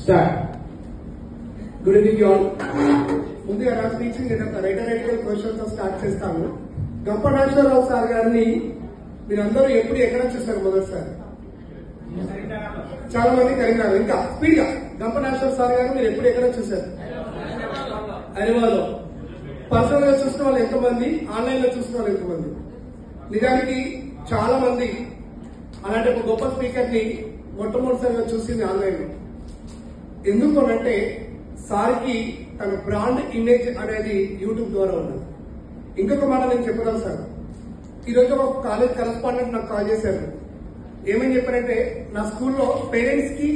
Start. Good evening all. ముందుగా నా speech రైటరైటికల్ question తో స్టార్ట్ చేస్తాను. గంప నాగేశ్వరరావు సార్ గారిని మీరందరూ ఎప్పుడు ఎక్కడ చూస్తారు? మొదటిసారి చాలా మంది కరీంనగర్. ఇంకా స్పీడ్ గా గంప నాగేశ్వర సార్ గారు మీరు ఎప్పుడు ఎక్కడ చూశారు? హైదరాబాద్ లో. పర్సనల్ గా చూసిన వాళ్ళు ఎంతమంది, ఆన్లైన్ లో చూసిన వాళ్ళు ఎంతమంది? నిజానికి చాలా మంది అలాంటి ఒక గొప్ప స్పీకర్ ని మొట్టమొదటిసారిగా చూసింది ఆన్లైన్ లో. ఎందుకు అంటే సార్కి తన బ్రాండ్ ఇమేజ్ అనేది యూట్యూబ్ ద్వారా ఉన్నది. ఇంకొక మాట నేను చెప్పగలను సార్. ఈరోజు ఒక కాలేజ్ కరెస్పాండెంట్ నాకు కాల్ చేశారు. ఏమని చెప్పారంటే, నా స్కూల్లో పేరెంట్స్ కి,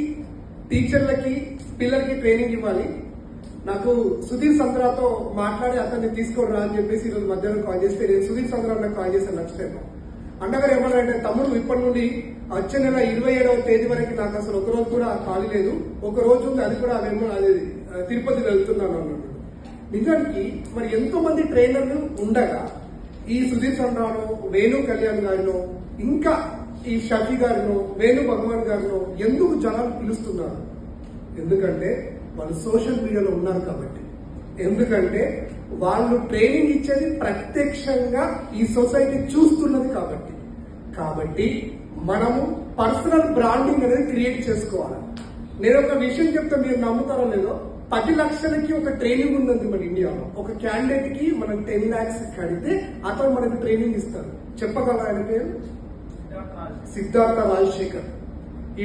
టీచర్లకి, పిల్లలకి ట్రైనింగ్ ఇవ్వాలి, నాకు సుధీర్ సంద్రాతో మాట్లాడి అతన్ని తీసుకోరా అని చెప్పేసి ఈరోజు మధ్యాహ్నం కాల్ చేస్తే నేను సుధీర్ సంద్రా నాకు కాల్ చేశాను నెక్స్ట్ టైం. అన్నగారు ఏమన్నారంటే, తమ్ముడు ఇప్పటి నుండి వచ్చే నెల 27వ తేదీ వరకు నాకు అసలు ఒక రోజు కూడా ఖాళీ లేదు, ఒక రోజు ఉంది, అది కూడా అదేమో అది తిరుపతి వెళ్తున్నాను అన్నాడు. నిజానికి మరి ఎంతో మంది ట్రైనర్లు ఉండగా ఈ సుధీర్ సంద్రాను, వేణు కళ్యాణ్ గారినో, ఇంకా ఈ షఫీ గారినో, వేణు భగవాన్ గారినో ఎందుకు జనాలు పిలుస్తున్నారు? ఎందుకంటే వాళ్ళు సోషల్ మీడియాలో ఉన్నారు కాబట్టి. ఎందుకంటే వాళ్ళు ట్రైనింగ్ ఇచ్చేది ప్రత్యక్షంగా ఈ సొసైటీ చూస్తున్నది కాబట్టి. కాబట్టి మనము పర్సనల్ బ్రాండింగ్ అనేది క్రియేట్ చేసుకోవాలి. నేను ఒక విషయం చెప్తే మీరు నమ్ముతారో లేదో, 10 లక్షలకి ఒక ట్రైనింగ్ ఉంది మన ఇండియాలో. ఒక క్యాండిడేట్ కి మనం 10 lakhs కడితే అతను మనకు ట్రైనింగ్ ఇస్తారు. చెప్పగలరా ఆయన పేరు? సిద్ధార్థ రాజశేఖర్.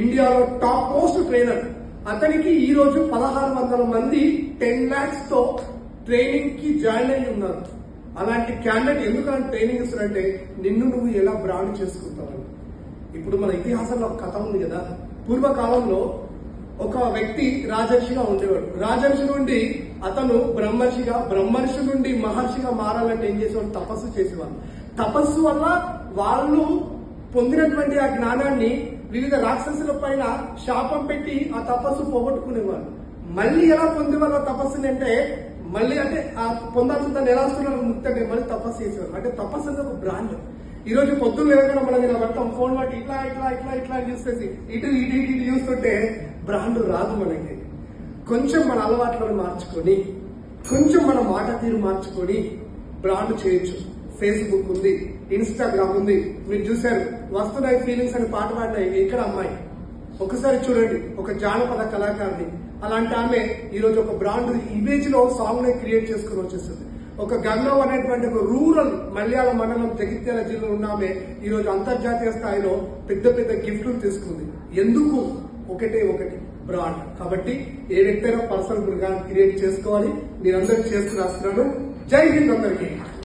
ఇండియాలో టాప్ మోస్ట్ ట్రైనర్. అతనికి ఈ రోజు 1600 మంది 10 lakhs తో ట్రైనింగ్ కి జాయిన్ అయి ఉన్నారు. అలాంటి క్యాండిడేట్ ఎందుకంటే ట్రైనింగ్ ఇస్తారంటే నిన్ను నువ్వు ఎలా బ్రాండ్ చేసుకుంటావని. ఇప్పుడు మన ఇతిహాసంలో ఒక కథ ఉంది కదా. పూర్వకాలంలో ఒక వ్యక్తి రాజర్షిగా ఉండేవాడు. రాజర్షి నుండి అతను బ్రహ్మర్షిగా, బ్రహ్మర్షి నుండి మహర్షిగా మారాలంటే ఏం చేసేవాడు? తపస్సు చేసేవాడు. తపస్సు వల్ల వాళ్ళు పొందినటువంటి ఆ జ్ఞానాన్ని వివిధ రాక్షసుల పైన శాపం పెట్టి ఆ తపస్సు పోగొట్టుకునేవాళ్ళు. మళ్ళీ ఎలా పొందేవాళ్ళు తపస్సుని అంటే, మళ్ళీ అంటే ఆ పొందాల్సిన దాన్ని ఎలా వస్తున్నారు ముక్తంటే మళ్ళీ తపస్సు చేసేవారు. అంటే తపస్సు అనేది ఒక బ్రాండ్. ఈ రోజు పొద్దున్న లేవగానే మనం ఇలా పడతాం, ఫోన్ బట్టి ఇట్లా ఇట్లా ఇట్లా ఇట్లా చూసేసి ఇటు ఇటు ఇటు చూస్తుంటే బ్రాండ్ రాదు మనకి. కొంచెం మన అలవాట్లను మార్చుకొని, కొంచెం మన మాట తీరు మార్చుకొని బ్రాండ్ చేయొచ్చు. ఫేస్బుక్ ఉంది, ఇన్స్టాగ్రామ్ ఉంది. మీరు చూశారు వస్తున్నాయి ఫీలింగ్స్ అని పాట పాడినాయి. ఇక్కడ అమ్మాయి ఒకసారి చూడండి, ఒక జానపద కళాకారిణి. అలాంటి ఆమె ఈ రోజు ఒక బ్రాండ్ ఇమేజ్ లో సాంగ్ ని క్రియేట్ చేసుకుని వచ్చేస్తుంది. ఒక గంగవ్ అనేటువంటి ఒక రూరల్ మలయాళ మండలం జగిత్యాల జిల్లాలో ఉన్న ఆమె ఈ రోజు అంతర్జాతీయ స్థాయిలో పెద్ద పెద్ద గిఫ్ట్లు తీసుకుంది. ఎందుకు? ఒకటి బ్రాండ్. కాబట్టి ఏ వ్యక్తి అయినా పర్సనల్ బ్రాండ్ క్రియేట్ చేసుకోవాలి. మీరందరూ చేస్తూ రాస్తున్నాను. జై హింద్ అందరికీ.